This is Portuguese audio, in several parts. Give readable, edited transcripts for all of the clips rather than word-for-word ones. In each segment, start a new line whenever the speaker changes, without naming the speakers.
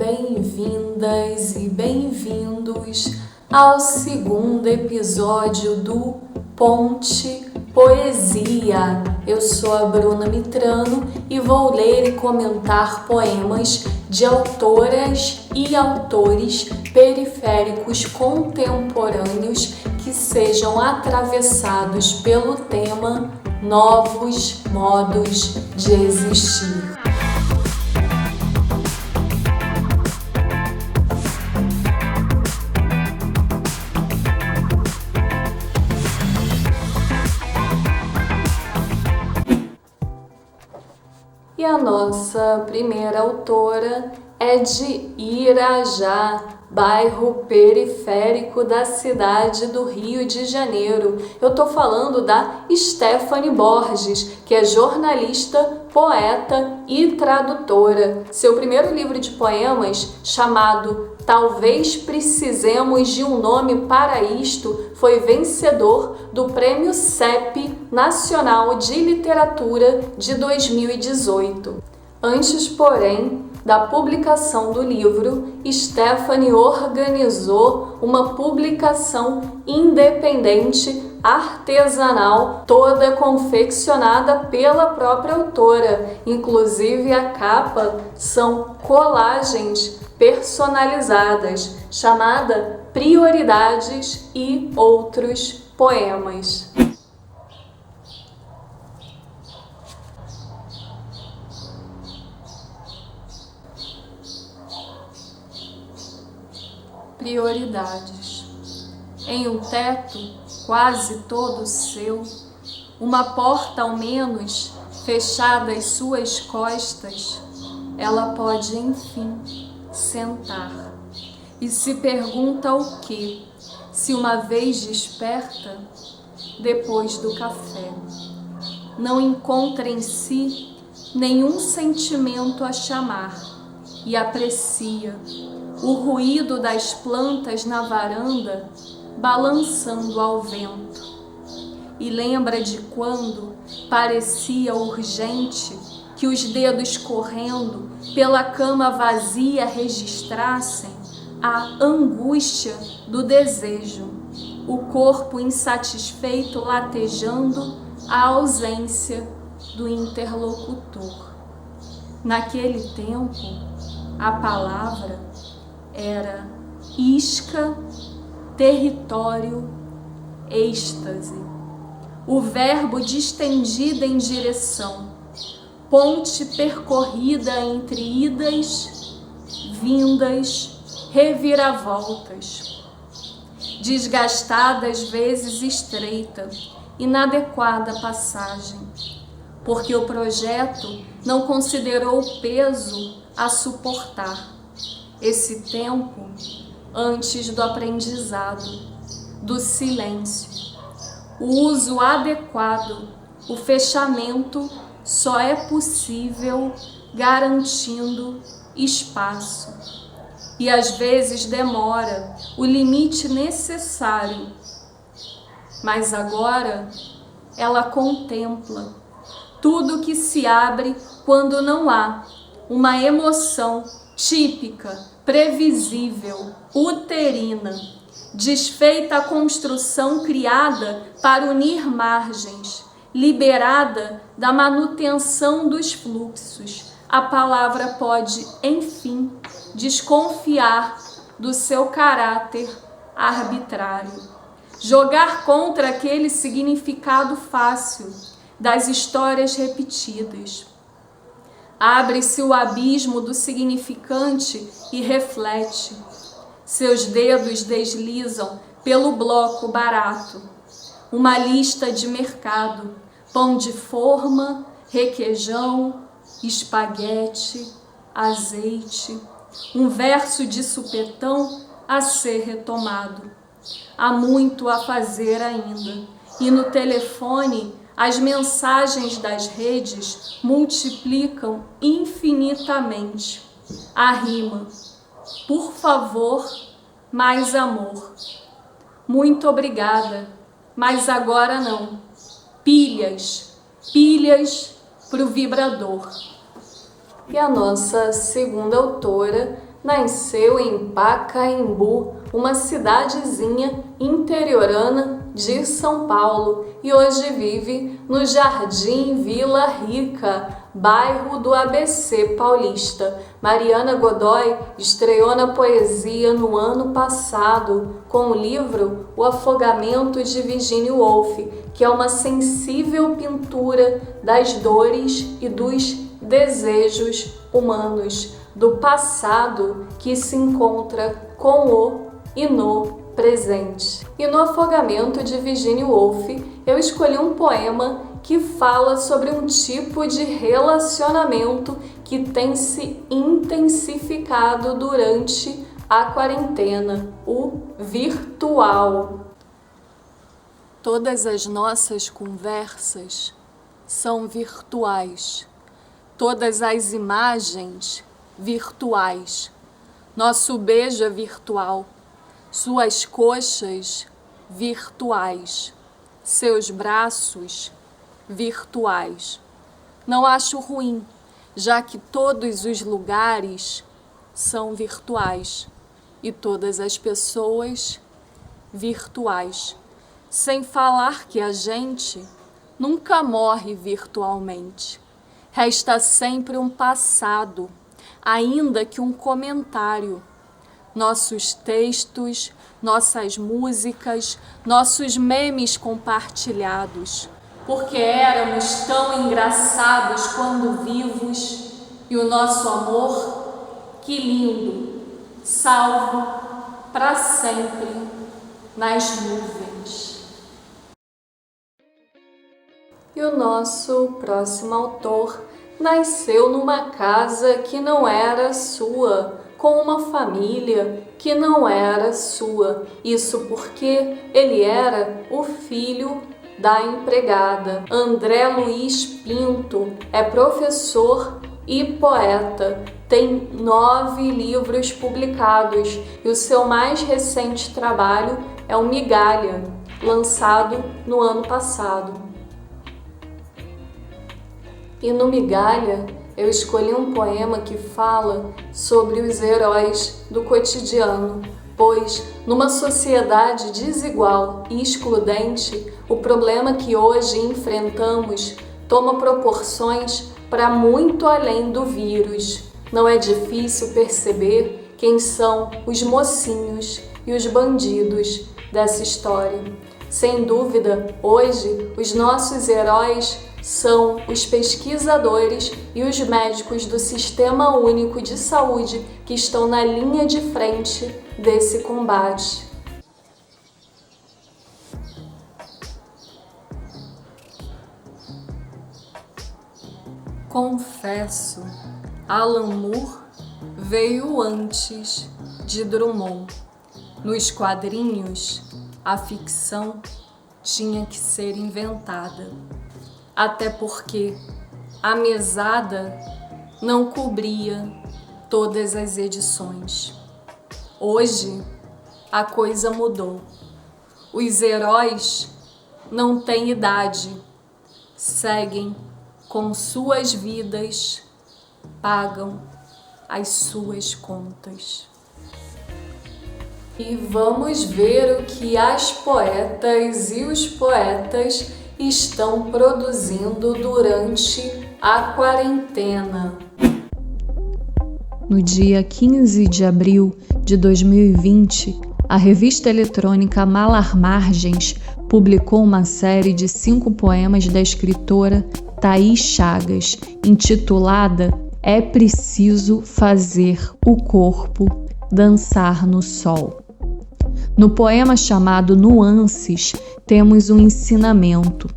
Bem-vindas e bem-vindos ao segundo episódio do Ponte Poesia. Eu sou a Bruna Mitrano e vou ler e comentar poemas de autoras e autores periféricos contemporâneos que sejam atravessados pelo tema Novos Modos de Existir. E a nossa primeira autora é de Irajá, bairro periférico da cidade do Rio de Janeiro. Eu estou falando da Stephanie Borges, que é jornalista, poeta e tradutora. Seu primeiro livro de poemas, chamado Talvez Precisemos de um Nome para Isto, foi vencedor do Prêmio CEP Nacional de Literatura de 2018. Antes, porém, da publicação do livro, Stephanie organizou uma publicação independente, artesanal, toda confeccionada pela própria autora. Inclusive, a capa são colagens personalizadas, chamada Prioridades e Outros Poemas. Prioridades. Em um teto quase todo seu, uma porta ao menos fechada às suas costas, ela pode enfim sentar e se pergunta o que, se uma vez desperta, depois do café, não encontra em si nenhum sentimento a chamar e aprecia o ruído das plantas na varanda balançando ao vento, e lembra de quando parecia urgente que os dedos correndo pela cama vazia registrassem a angústia do desejo, o corpo insatisfeito latejando a ausência do interlocutor. Naquele tempo, a palavra era isca, território, êxtase, o verbo distendida em direção, ponte percorrida entre idas, vindas, reviravoltas, desgastada às vezes estreita, inadequada passagem, porque o projeto não considerou o peso a suportar. Esse tempo antes do aprendizado, do silêncio, o uso adequado, o fechamento só é possível garantindo espaço. E às vezes demora o limite necessário, mas agora ela contempla tudo que se abre quando não há uma emoção típica, previsível, uterina, desfeita a construção criada para unir margens, liberada da manutenção dos fluxos. A palavra pode, enfim, desconfiar do seu caráter arbitrário, jogar contra aquele significado fácil das histórias repetidas. Abre-se o abismo do significante e reflete. Seus dedos deslizam pelo bloco barato. Uma lista de mercado, pão de forma, requeijão, espaguete, azeite, um verso de supetão a ser retomado. Há muito a fazer ainda, e no telefone as mensagens das redes multiplicam infinitamente. A rima, por favor, mais amor. Muito obrigada, mas agora não. Pilhas, pilhas pro vibrador. E a nossa segunda autora nasceu em Pacaembu, uma cidadezinha interiorana de São Paulo, e hoje vive no Jardim Vila Rica, bairro do ABC paulista. Mariana Godoy estreou na poesia no ano passado com o livro O Afogamento de Virginia Woolf, que é uma sensível pintura das dores e dos desejos humanos, do passado que se encontra com o e no presente. E no Afogamento de Virginia Woolf, eu escolhi um poema que fala sobre um tipo de relacionamento que tem se intensificado durante a quarentena, o virtual. Todas as nossas conversas são virtuais. Todas as imagens virtuais. Nosso beijo é virtual. Suas coxas virtuais. Seus braços virtuais. Não acho ruim, já que todos os lugares são virtuais e todas as pessoas virtuais. Sem falar que a gente nunca morre virtualmente. Resta sempre um passado, ainda que um comentário. Nossos textos, nossas músicas, nossos memes compartilhados. Porque éramos tão engraçados quando vivos, e o nosso amor, que lindo, salvo para sempre nas nuvens. E o nosso próximo autor nasceu numa casa que não era sua, com uma família que não era sua. Isso porque ele era o filho da empregada. André Luiz Pinto é professor e poeta. Tem 9 livros publicados e o seu mais recente trabalho é o Migalha, lançado no ano passado. E no Migalha, eu escolhi um poema que fala sobre os heróis do cotidiano, pois, numa sociedade desigual e excludente, o problema que hoje enfrentamos toma proporções para muito além do vírus. Não é difícil perceber quem são os mocinhos e os bandidos dessa história. Sem dúvida, hoje, os nossos heróis são os pesquisadores e os médicos do Sistema Único de Saúde que estão na linha de frente desse combate. Confesso, Alan Moore veio antes de Drummond. Nos quadrinhos, a ficção tinha que ser inventada. Até porque a mesada não cobria todas as edições. Hoje, a coisa mudou. Os heróis não têm idade, seguem com suas vidas, pagam as suas contas. E vamos ver o que as poetas e os poetas estão produzindo durante a quarentena.
No dia 15 de abril de 2020, a revista eletrônica Malar Margens publicou uma série de 5 poemas da escritora Thaís Chagas, intitulada É Preciso Fazer o Corpo Dançar no Sol. No poema chamado Nuances, temos um ensinamento.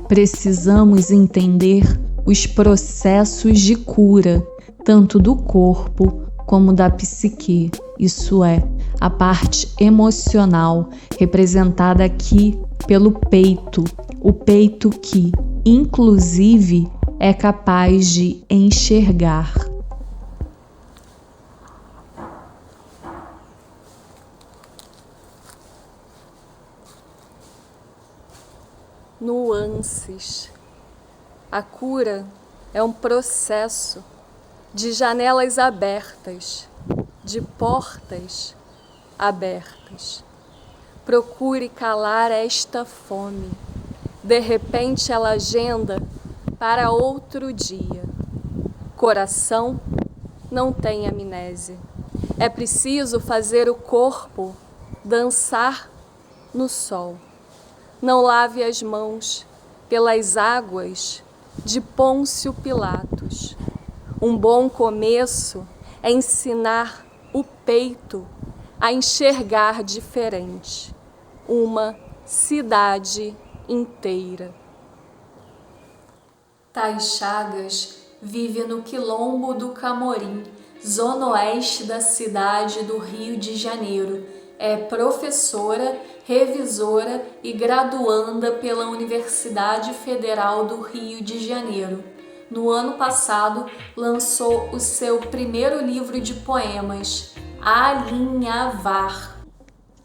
Precisamos entender os processos de cura, tanto do corpo como da psique, isso é, a parte emocional, representada aqui pelo peito, o peito que, inclusive, é capaz de enxergar.
Nuances. A cura é um processo de janelas abertas, de portas abertas. Procure calar esta fome. De repente ela agenda para outro dia. Coração não tem amnésia. É preciso fazer o corpo dançar no sol. Não lave as mãos pelas águas de Pôncio Pilatos. Um bom começo é ensinar o peito a enxergar diferente uma cidade inteira. Tais Chagas vive no Quilombo do Camorim, zona oeste da cidade do Rio de Janeiro. É professora, revisora e graduanda pela Universidade Federal do Rio de Janeiro. No ano passado, lançou o seu primeiro livro de poemas, Alinhavar.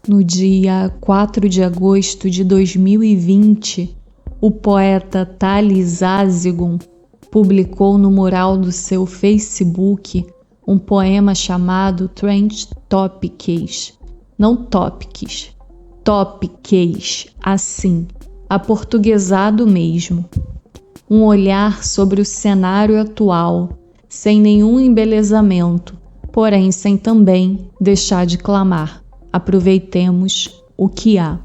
No dia 4 de agosto de 2020, o poeta Thales Azigon publicou no mural do seu Facebook um poema chamado Trend Topics, não Topics, Topics, assim, aportuguesado mesmo. Um olhar sobre o cenário atual, sem nenhum embelezamento, porém sem também deixar de clamar. Aproveitemos o que há.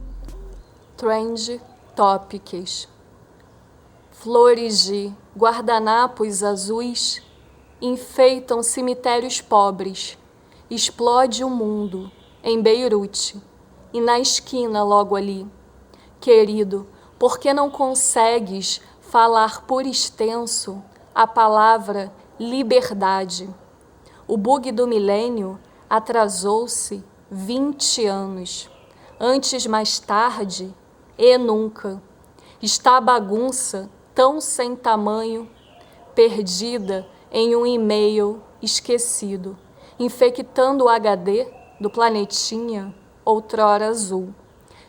Trend Topics. Flores de guardanapos azuis enfeitam cemitérios pobres. Explode o mundo em Beirute e na esquina logo ali. Querido, por que não consegues falar por extenso a palavra liberdade? O bug do milênio atrasou-se 20 anos. Antes, mais tarde e nunca. Está a bagunça tão sem tamanho, perdida em um e-mail esquecido, infectando o HD do planetinha outrora azul.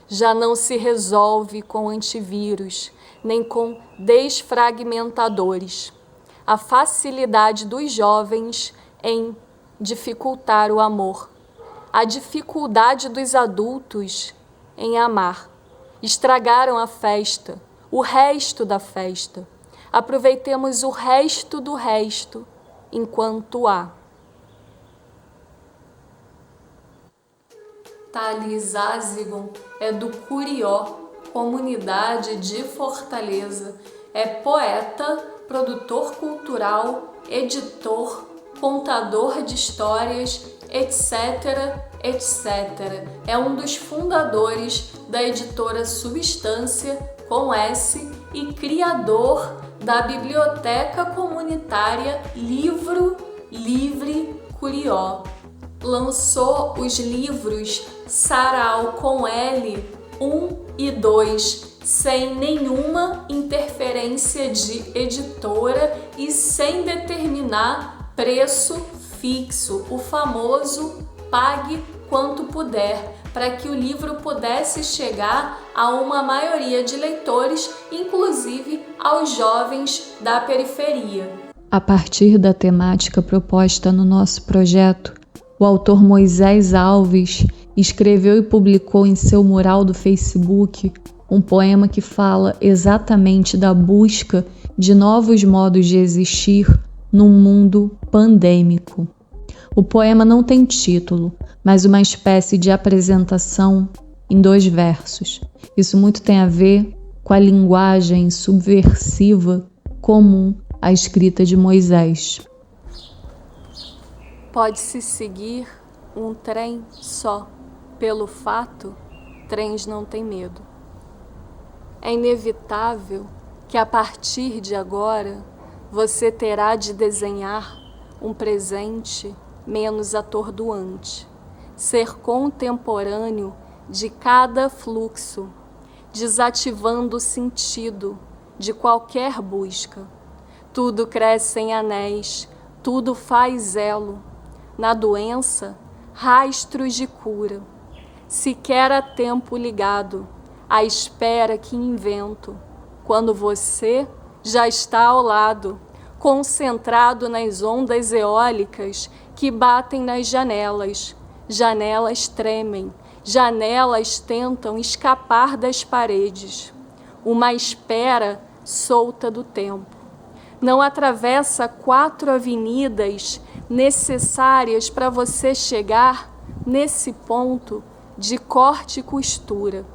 Já não se resolve com antivírus, nem com desfragmentadores. A facilidade dos jovens em dificultar o amor. A dificuldade dos adultos em amar. Estragaram a festa, o resto da festa. Aproveitemos o resto do resto enquanto há. Thales Azigon é do Curió, comunidade de Fortaleza. É poeta, produtor cultural, editor, contador de histórias, etc, etc. É um dos fundadores da editora Substância, com S, e criador da biblioteca comunitária Livro Livre Curió. Lançou os livros Sarau com L 1 e 2, sem nenhuma interferência de editora e sem determinar preço fixo, o famoso pague quanto puder, para que o livro pudesse chegar a uma maioria de leitores, inclusive aos jovens da periferia.
A partir da temática proposta no nosso projeto, o autor Moisés Alves escreveu e publicou em seu mural do Facebook um poema que fala exatamente da busca de novos modos de existir num mundo pandêmico. O poema não tem título, mas uma espécie de apresentação em 2 versos. Isso muito tem a ver com a linguagem subversiva comum à escrita de Moisés.
Pode-se seguir um trem só, pelo fato, trens não têm medo. É inevitável que a partir de agora você terá de desenhar um presente menos atordoante, ser contemporâneo de cada fluxo, desativando o sentido de qualquer busca. Tudo cresce em anéis, tudo faz elo. Na doença, rastros de cura. Sequer há tempo ligado, à espera que invento, quando você já está ao lado, concentrado nas ondas eólicas que batem nas janelas. Janelas tremem, janelas tentam escapar das paredes. Uma espera solta do tempo. Não atravessa 4 avenidas necessárias para você chegar nesse ponto de corte e costura.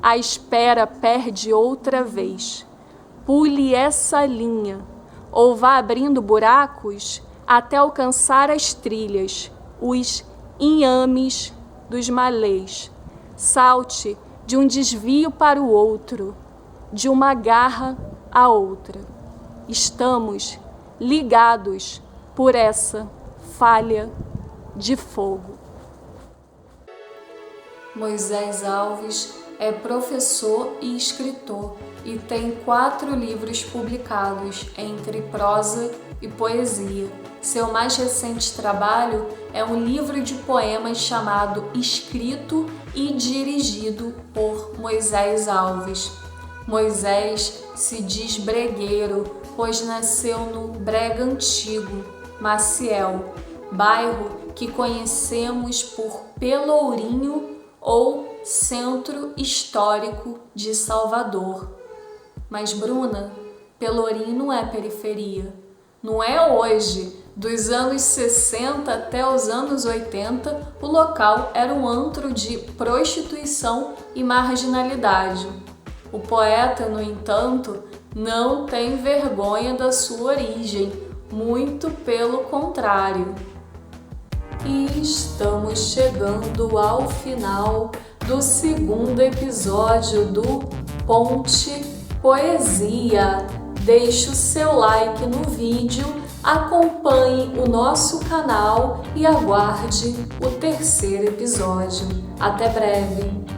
A espera perde outra vez. Pule essa linha, ou vá abrindo buracos até alcançar as trilhas, os inhames dos malês. Salte de um desvio para o outro, de uma garra a outra. Estamos ligados por essa falha de fogo. Moisés Alves é professor e escritor e tem 4 livros publicados, entre prosa e poesia. Seu mais recente trabalho é um livro de poemas chamado Escrito e Dirigido por Moisés Alves. Moisés se diz bregueiro, pois nasceu no Brega Antigo, Maciel, bairro que conhecemos por Pelourinho ou Centro Histórico de Salvador. Mas, Bruna, Pelourinho não é periferia. Não é hoje. Dos anos 60 até os anos 80, o local era um antro de prostituição e marginalidade. O poeta, no entanto, não tem vergonha da sua origem, muito pelo contrário. E estamos chegando ao final do 2º episódio do Ponte Poesia. Deixe o seu like no vídeo, acompanhe o nosso canal e aguarde o 3º episódio. Até breve!